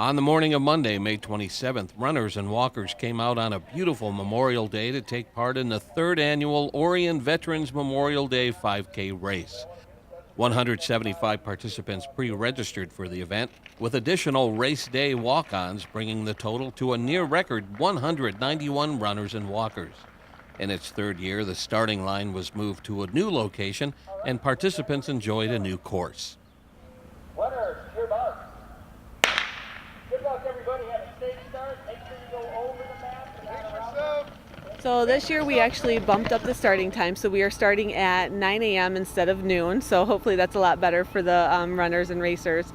On the morning of Monday, May 27th, runners and walkers came out on a beautiful Memorial Day to take part in the third annual Orion Veterans Memorial Day 5K race. 175 participants pre-registered for the event, with additional race day walk-ons bringing the total to a near-record 191 runners and walkers. In its third year, the starting line was moved to a new location, and participants enjoyed a new course. Runners, gear up. Good luck, everybody. Have a safe start. Make sure you go over the map and not around. So this year we actually bumped up the starting time, so we are starting at 9 a.m. instead of noon, so hopefully that's a lot better for the runners and racers.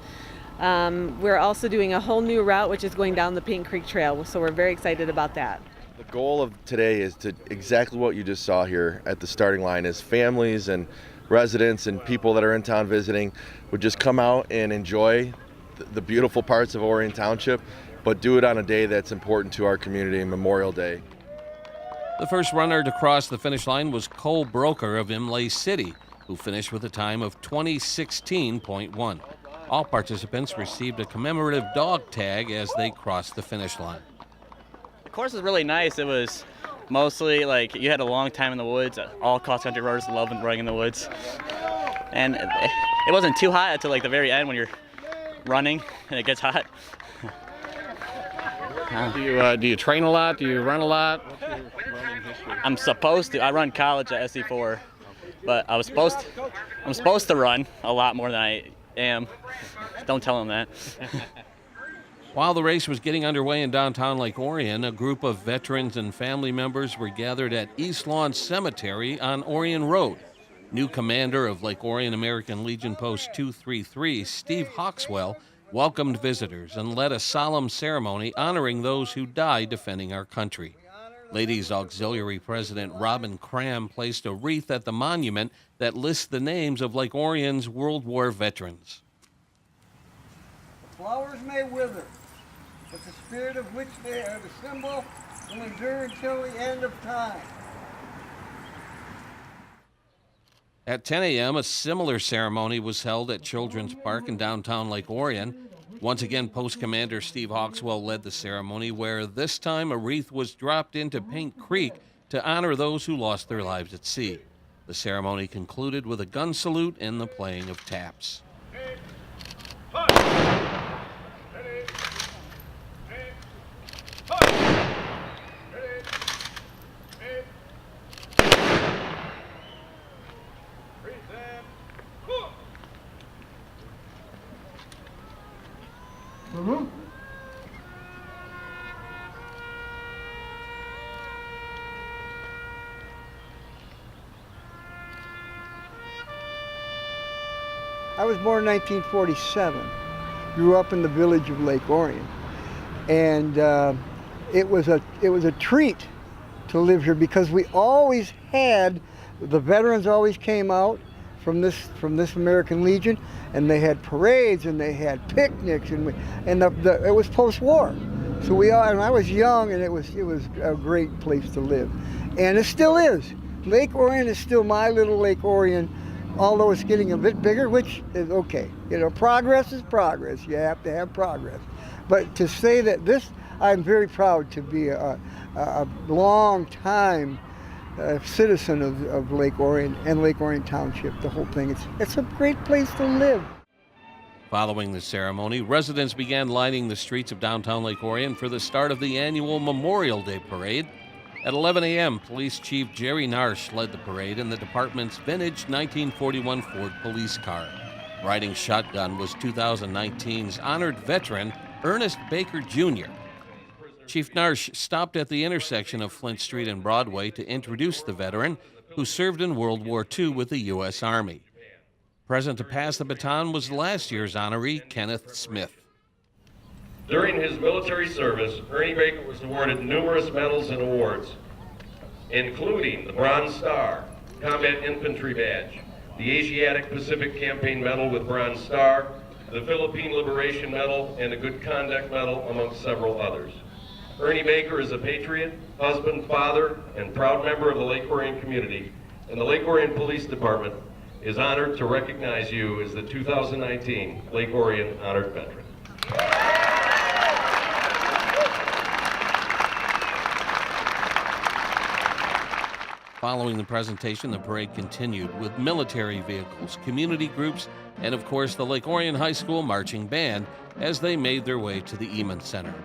We're also doing a whole new route, which is going down the Paint Creek Trail, so we're very excited about that. The goal of today is to exactly what you just saw here at the starting line is families and residents and people that are in town visiting would just come out and enjoy the beautiful parts of Orion Township, but do it on a day that's important to our community, Memorial Day. The first runner to cross the finish line was Cole Broker of Imlay City, who finished with a time of 20:16.1. All participants received a commemorative dog tag as they crossed the finish line. The course was really nice. It was mostly like you had a long time in the woods. All cross-country runners love running in the woods. And it wasn't too hot until like the very end when you're running and it gets hot. Do you train a lot? Do you run a lot? I'm supposed to. I run college at SC4, but I'm supposed to run a lot more than I am. Don't tell them that. While the race was getting underway in downtown Lake Orion, a group of veterans and family members were gathered at East Lawn Cemetery on Orion Road. New commander of Lake Orion American Legion Post 233, Steve Hawkswell, welcomed visitors and led a solemn ceremony honoring those who died defending our country. Ladies Auxiliary President Robin Cram placed a wreath at the monument that lists the names of Lake Orion's World War veterans. The flowers may wither, but the spirit of which they are the symbol will endure until the end of time. At 10 a.m., a similar ceremony was held at Children's Park in downtown Lake Orion. Once again, Post Commander Steve Hawkswell led the ceremony, where this time a wreath was dropped into Paint Creek to honor those who lost their lives at sea. The ceremony concluded with a gun salute and the playing of taps. I was born in 1947, grew up in the village of Lake Orion, and it was a treat to live here because we always had, the veterans always came out from this American Legion, and they had parades and they had picnics, and it was post-war, so and I was young, and it was a great place to live, and it still is. Lake Orion is still my little Lake Orion. Although it's getting a bit bigger, which is okay. You know, progress is progress. You have to have progress. But to say that I'm very proud to be a long time citizen of Lake Orion and Lake Orion Township, the whole thing. It's a great place to live. Following the ceremony, residents began lining the streets of downtown Lake Orion for the start of the annual Memorial Day Parade. At 11 a.m., Police Chief Jerry Narsh led the parade in the department's vintage 1941 Ford police car. Riding shotgun was 2019's honored veteran Ernest Baker Jr. Chief Narsh stopped at the intersection of Flint Street and Broadway to introduce the veteran, who served in World War II with the U.S. Army. Present to pass the baton was last year's honoree, Kenneth Smith. During his military service, Ernie Baker was awarded numerous medals and awards, including the Bronze Star, Combat Infantry Badge, the Asiatic Pacific Campaign Medal with Bronze Star, the Philippine Liberation Medal, and a Good Conduct Medal, amongst several others. Ernie Baker is a patriot, husband, father, and proud member of the Lake Orion community, and the Lake Orion Police Department is honored to recognize you as the 2019 Lake Orion Honored Veteran. Following the presentation, the parade continued with military vehicles, community groups, and of course the Lake Orion High School Marching Band as they made their way to the Eamon Center.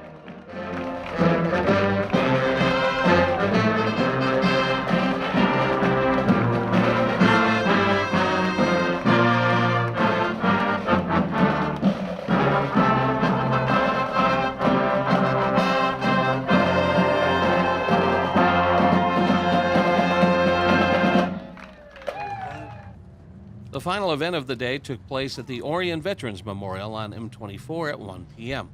The final event of the day took place at the Orion Veterans Memorial on M24 at 1 p.m.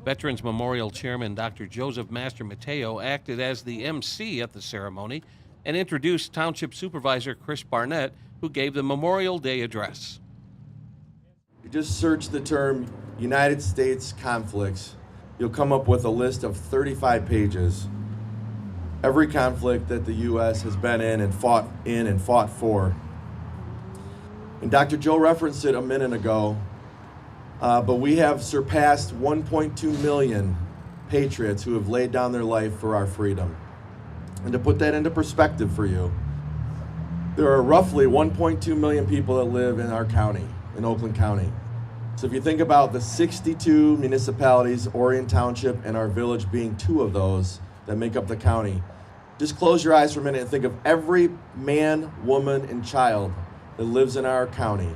Veterans Memorial Chairman Dr. Joseph Master Mateo acted as the MC at the ceremony and introduced Township Supervisor Chris Barnett, who gave the Memorial Day address. You just search the term United States conflicts, you'll come up with a list of 35 pages. Every conflict that the U.S. has been in and fought for. And Dr. Joe referenced it a minute ago, but we have surpassed 1.2 million patriots who have laid down their life for our freedom. And to put that into perspective for you, there are roughly 1.2 million people that live in our county, in Oakland County. So if you think about the 62 municipalities, Orion Township and our village being 2 of those that make up the county, just close your eyes for a minute and think of every man, woman, and child that lives in our county.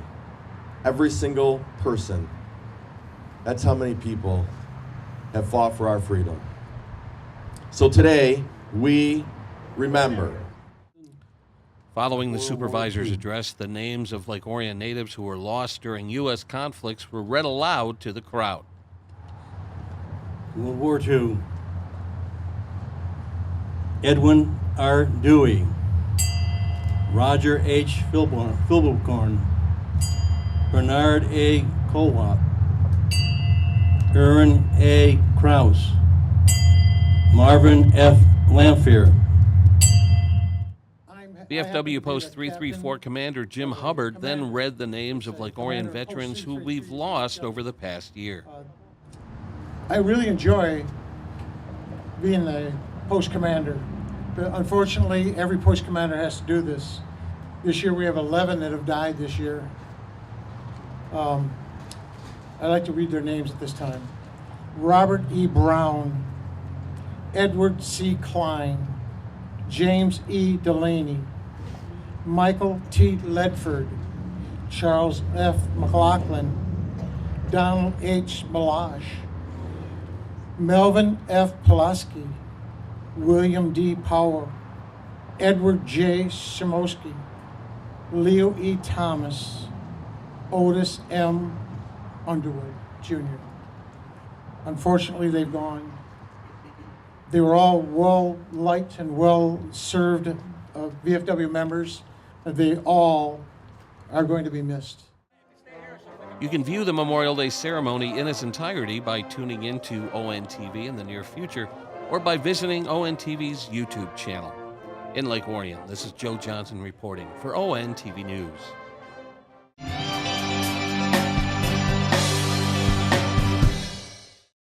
Every single person. That's how many people have fought for our freedom. So today, we remember. Following the supervisor's address, the names of Lake Orion natives who were lost during U.S. conflicts were read aloud to the crowd. World War II. Edwin R. Dewey. Roger H. Philbocorn, Bernard A. Colwop, Aaron A. Krause, Marvin F. Lamphere. VFW Post 334 Commander Jim Hubbard then read the names of Lake Orion veterans who we've lost over the past year. I really enjoy being the post commander. But unfortunately, every post commander has to do this. This year we have 11 that have died this year. I'd like to read their names at this time. Robert E. Brown, Edward C. Klein, James E. Delaney, Michael T. Ledford, Charles F. McLaughlin, Donald H. Malash, Melvin F. Pulaski, William D. Powell, Edward J. Shimoski, Leo E. Thomas, Otis M. Underwood, Jr. Unfortunately, they've gone. They were all well-liked and well-served VFW members. They all are going to be missed. You can view the Memorial Day ceremony in its entirety by tuning into ONTV in the near future or by visiting ONTV's YouTube channel. In Lake Orion, this is Joe Johnson reporting for ONTV News.